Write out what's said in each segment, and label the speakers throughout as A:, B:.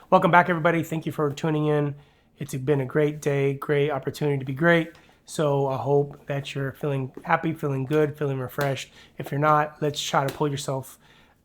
A: Welcome back, everybody. Thank you for tuning in. It's been a great day, great opportunity to be great. So I hope that you're feeling happy, feeling good, feeling refreshed. If you're not, let's try to pull yourself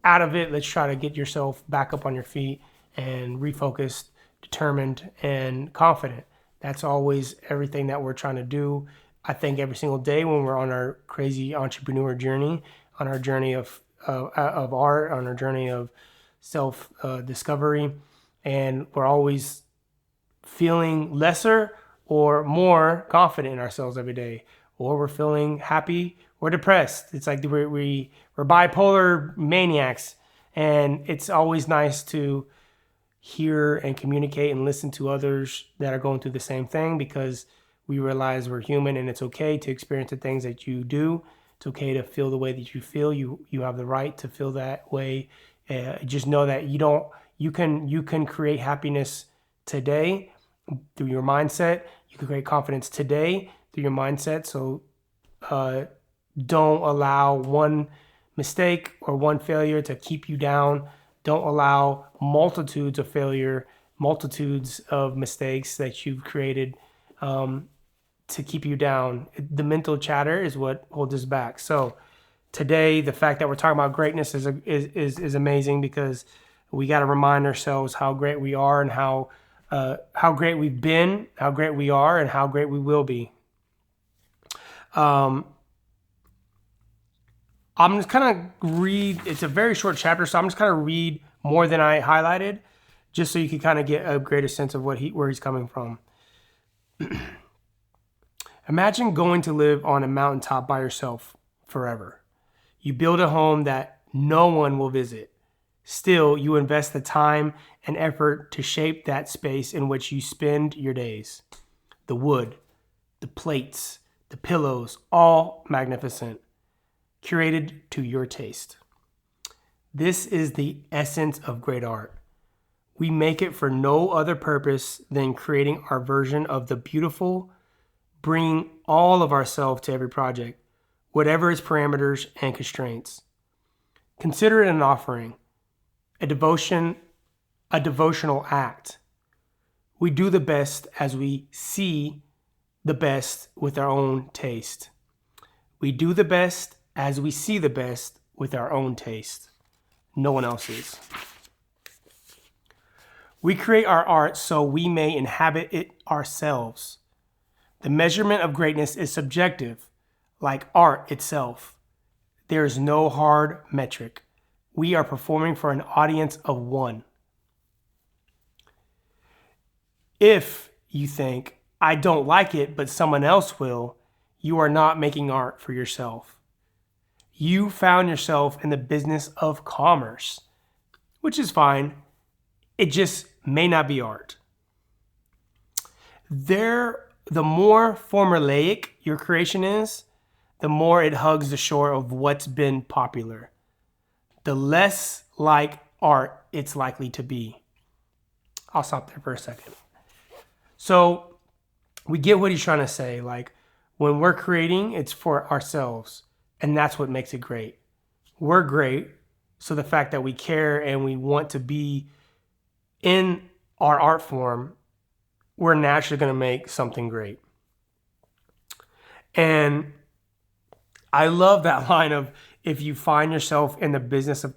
A: out of it. Let's try to get yourself back up on your feet and refocused, determined, and confident. That's always everything that we're trying to do. I think every single day when we're on our crazy entrepreneur journey, on our journey of art, on our journey of self discovery, and we're always feeling lesser or more confident in ourselves every day, or we're feeling happy or depressed. It's like we're bipolar maniacs, and it's always nice to hear and communicate and listen to others that are going through the same thing, because we realize we're human and it's okay to experience the things that you do. It's okay to feel the way that you feel. You have the right to feel that way. Just know that you can create happiness today through your mindset. You can create confidence today through your mindset. So don't allow one mistake or one failure to keep you down. Don't allow multitudes of failure, multitudes of mistakes that you've created to keep you down. The mental chatter is what holds us back. So today, the fact that we're talking about greatness is amazing, because we got to remind ourselves how great we are, and how great we've been, how great we are, and how great we will be. I'm just kind of read. It's a very short chapter, so I'm just kind of read more than I highlighted, just so you can kind of get a greater sense of where he's coming from. Imagine going to live on a mountaintop by yourself forever. You build a home that no one will visit. Still, you invest the time and effort to shape that space in which you spend your days. The wood, the plates, the pillows, all magnificent, curated to your taste. This is the essence of great art. We make it for no other purpose than creating our version of the beautiful, bringing all of ourselves to every project, whatever its parameters and constraints. Consider it an offering, a devotional act. We do the best as we see the best with our own taste. We do the best as we see the best with our own taste. No one else's. We create our art so we may inhabit it ourselves. The measurement of greatness is subjective, like art itself. There is no hard metric. We are performing for an audience of one. If you think, I don't like it, but someone else will, you are not making art for yourself. You found yourself in the business of commerce, which is fine. It just may not be art. The more formulaic your creation is, the more it hugs the shore of what's been popular. The less like art it's likely to be. I'll stop there for a second. So we get what he's trying to say. Like, when we're creating, it's for ourselves, and that's what makes it great. We're great, so the fact that we care and we want to be in our art form, we're naturally going to make something great. And I love that line of, if you find yourself in the business of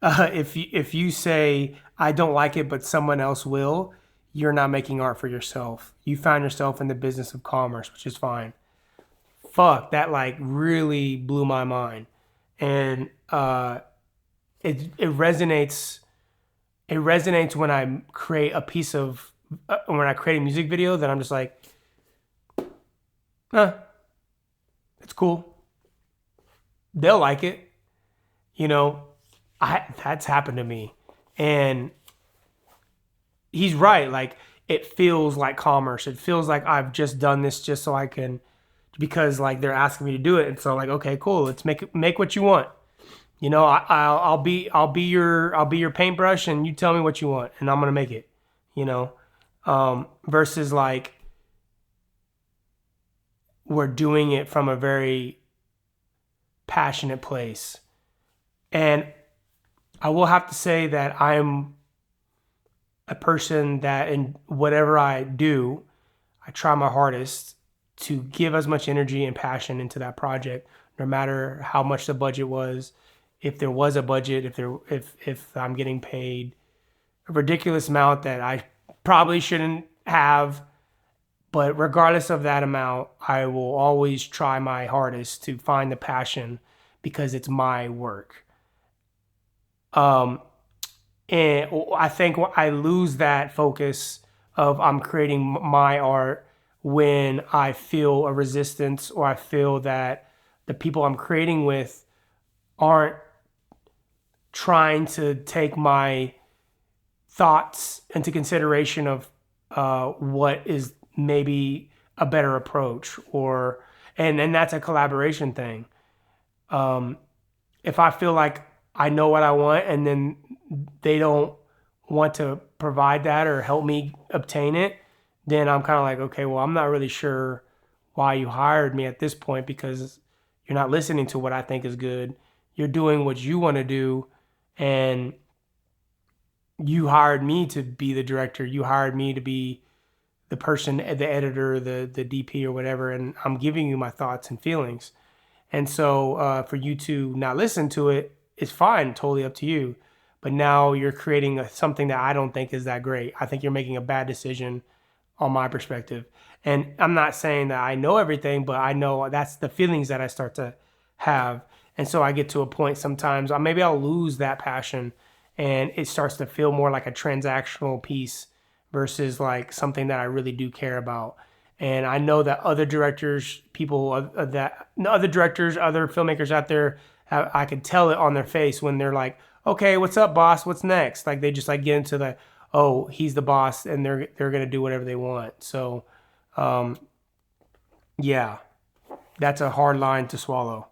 A: if you say, I don't like it, but someone else will, you're not making art for yourself. You found yourself in the business of commerce, which is fine. Fuck, that like really blew my mind. And it resonates. It resonates when I create a piece of, when I create a music video that I'm just like, it's cool. They'll like it. That's happened to me. And he's right. Like, it feels like commerce. It feels like I've just done this just so I can, because like they're asking me to do it. And so like, okay, cool. Let's make what you want. I'll be your paintbrush, and you tell me what you want, and I'm gonna make it. Versus like, we're doing it from a very passionate place. And I will have to say that I'm a person that in whatever I do, I try my hardest to give as much energy and passion into that project, no matter how much the budget was, if there was a budget, if I'm getting paid a ridiculous amount that I probably shouldn't have. But regardless of that amount, I will always try my hardest to find the passion because it's my work. And I think I lose that focus of I'm creating my art when I feel a resistance, or I feel that the people I'm creating with aren't trying to take my thoughts into consideration of what is maybe a better approach, or and that's a collaboration thing. If I feel like I know what I want and then they don't want to provide that or help me obtain it, then I'm kind of like, okay, well, I'm not really sure why you hired me at this point, because you're not listening to what I think is good. You're doing what you want to do, and you hired me to be the director. You hired me to be the person, the editor, the DP or whatever, and I'm giving you my thoughts and feelings. And so for you to not listen to it is fine, totally up to you. But now you're creating something that I don't think is that great. I think you're making a bad decision on my perspective. And I'm not saying that I know everything, but I know that's the feelings that I start to have. And so I get to a point sometimes, maybe I'll lose that passion and it starts to feel more like a transactional piece versus like something that I really do care about. And I know that other directors, other directors, other filmmakers out there, I could tell it on their face when they're like, okay, what's up, boss? What's next? Like they just like get into the, oh, he's the boss, and they're gonna do whatever they want. So, yeah, that's a hard line to swallow.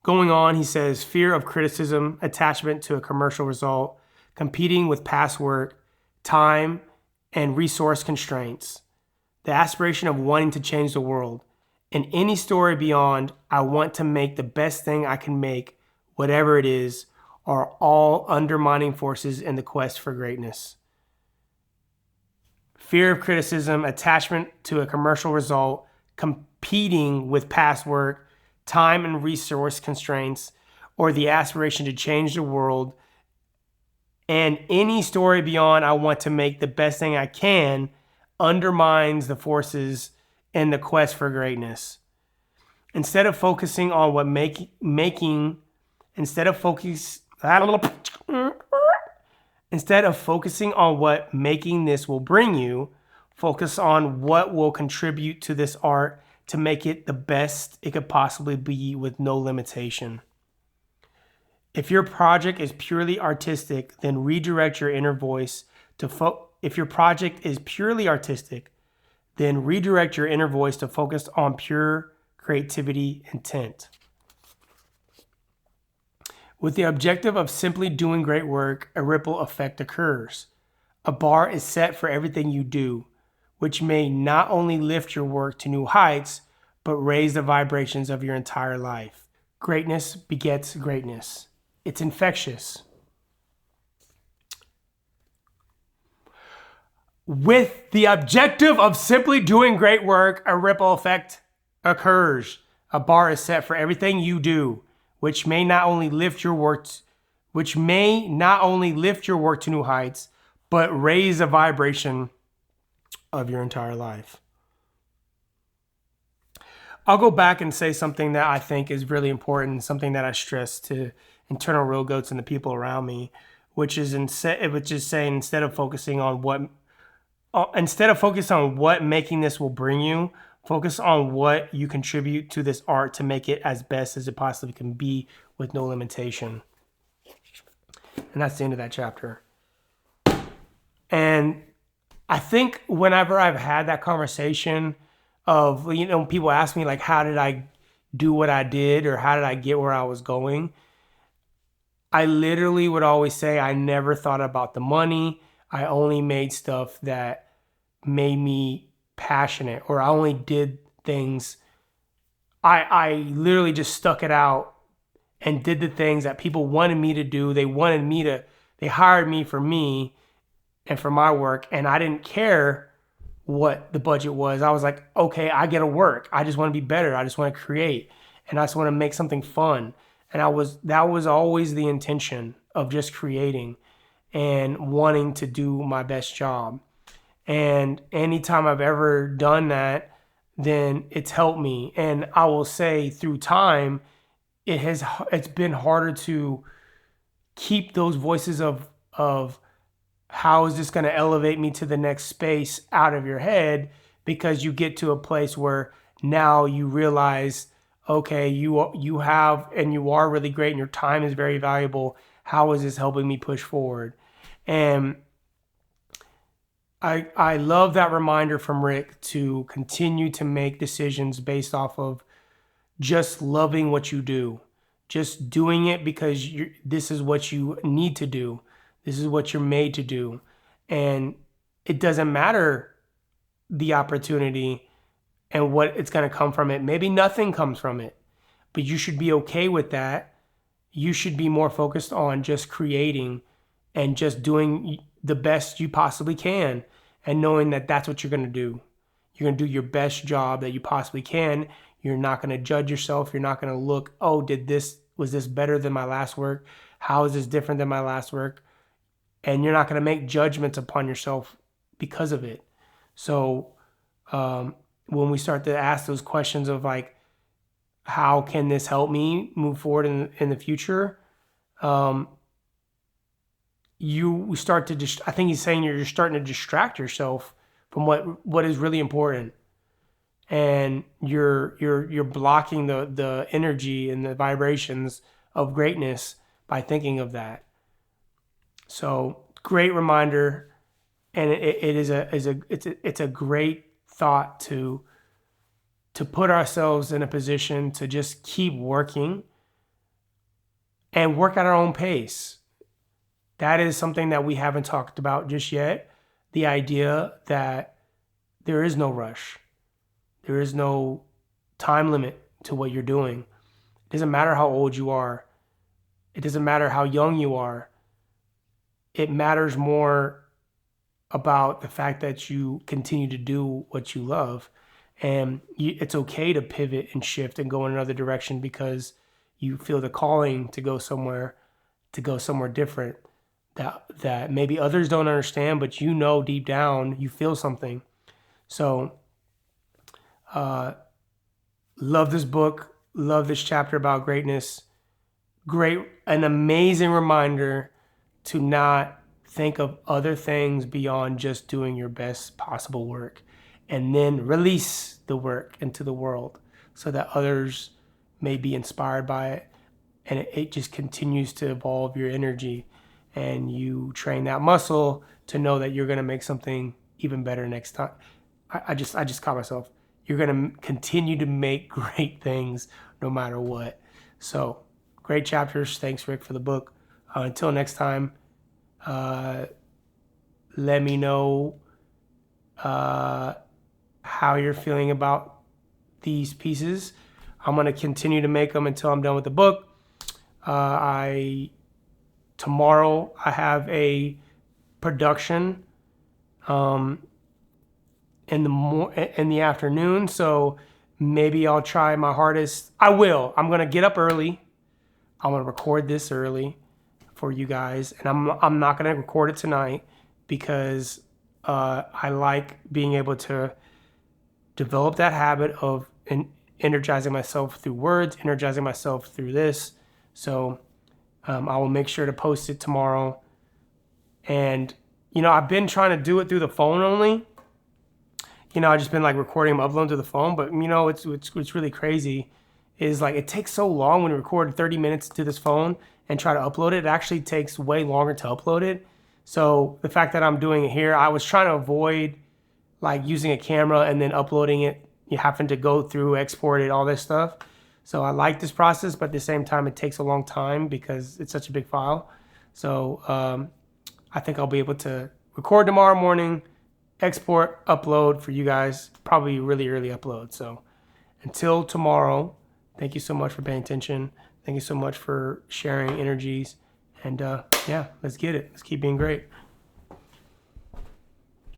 A: Going on, he says, fear of criticism, attachment to a commercial result, competing with past work, time, and resource constraints, the aspiration of wanting to change the world, and any story beyond, I want to make the best thing I can make, whatever it is, are all undermining forces in the quest for greatness. Fear of criticism, attachment to a commercial result, competing with past work, time and resource constraints, or the aspiration to change the world, and any story beyond, I want to make the best thing I can, undermines the forces in the quest for greatness. Instead of focusing on what instead of focusing on what making this will bring you, focus on what will contribute to this art to make it the best it could possibly be with no limitation. If your project is purely artistic, then redirect your inner voice to if your project is purely artistic, then redirect your inner voice to focus on pure creativity intent. With the objective of simply doing great work, a ripple effect occurs. A bar is set for everything you do, which may not only lift your work to new heights, but raise the vibrations of your entire life. Greatness begets greatness. It's infectious. With the objective of simply doing great work, a ripple effect occurs. A bar is set for everything you do, which may not only lift your work to new heights, but raise the vibration of your entire life. I'll go back and say something that I think is really important, something that I stress to internal real goats and the people around me, which is saying instead of focusing on what making this will bring you, focus on what you contribute to this art to make it as best as it possibly can be with no limitation. And that's the end of that chapter. And I think whenever I've had that conversation of, people ask me like, how did I do what I did, or how did I get where I was going? I literally would always say I never thought about the money. I only made stuff that made me passionate, or I only did things. I literally just stuck it out and did the things that people wanted me to do. They hired me for me and for my work, and I didn't care what the budget was. I was like, okay, I get to work. I just want to be better. I just want to create, and I just want to make something fun. And that was always the intention of just creating and wanting to do my best job. And anytime I've ever done that, then it's helped me. And I will say through time, it's been harder to keep those voices of how is this going to elevate me to the next space out of your head, because you get to a place where now you realize, okay, you have and you are really great and your time is very valuable. How is this helping me push forward? And I love that reminder from Rick to continue to make decisions based off of just loving what you do, just doing it because this is what you need to do. This is what you're made to do. And it doesn't matter the opportunity and what it's going to come from it. Maybe nothing comes from it, but you should be okay with that. You should be more focused on just creating and just doing the best you possibly can, and knowing that that's what you're going to do. You're going to do your best job that you possibly can. You're not going to judge yourself. You're not going to look, oh, was this better than my last work? How is this different than my last work? And you're not going to make judgments upon yourself because of it. So when we start to ask those questions of like, how can this help me move forward in the future? You start to just, I think he's saying you're starting to distract yourself from what is really important. And you're blocking the energy and the vibrations of greatness by thinking of that. So great reminder, and it's a great thought to put ourselves in a position to just keep working and work at our own pace. That is something that we haven't talked about just yet. The idea that there is no rush. There is no time limit to what you're doing. It doesn't matter how old you are. It doesn't matter how young you are. It matters more about the fact that you continue to do what you love. And it's okay to pivot and shift and go in another direction because you feel the calling to go somewhere different that maybe others don't understand, but deep down you feel something. So love this book, love this chapter about greatness. An amazing reminder to not think of other things beyond just doing your best possible work, and then release the work into the world so that others may be inspired by it. And it just continues to evolve your energy, and you train that muscle to know that you're going to make something even better next time. I just caught myself. You're going to continue to make great things no matter what. So great chapters. Thanks, Rick, for the book. Until next time, let me know how you're feeling about these pieces. I'm going to continue to make them until I'm done with the book. Tomorrow I have a production in the afternoon, so maybe I'll try my hardest. I'm going to get up early. I'm going to record this early for you guys, and I'm not going to record it tonight because I like being able to develop that habit of energizing myself through words, energizing myself through this. So I will make sure to post it tomorrow. And I've been trying to do it through the phone only. I've just been like recording them, uploading to the phone. But what's really crazy is like it takes so long when you record 30 minutes to this phone and try to upload it. It actually takes way longer to upload it. So the fact that I'm doing it here, I was trying to avoid like using a camera and then uploading it. You having to go through, export it, all this stuff. So I like this process, but at the same time, it takes a long time because it's such a big file. So I think I'll be able to record tomorrow morning, export, upload for you guys, probably really early upload. So until tomorrow, thank you so much for paying attention Thank you so much for sharing energies. And yeah, let's get it. Let's keep being great.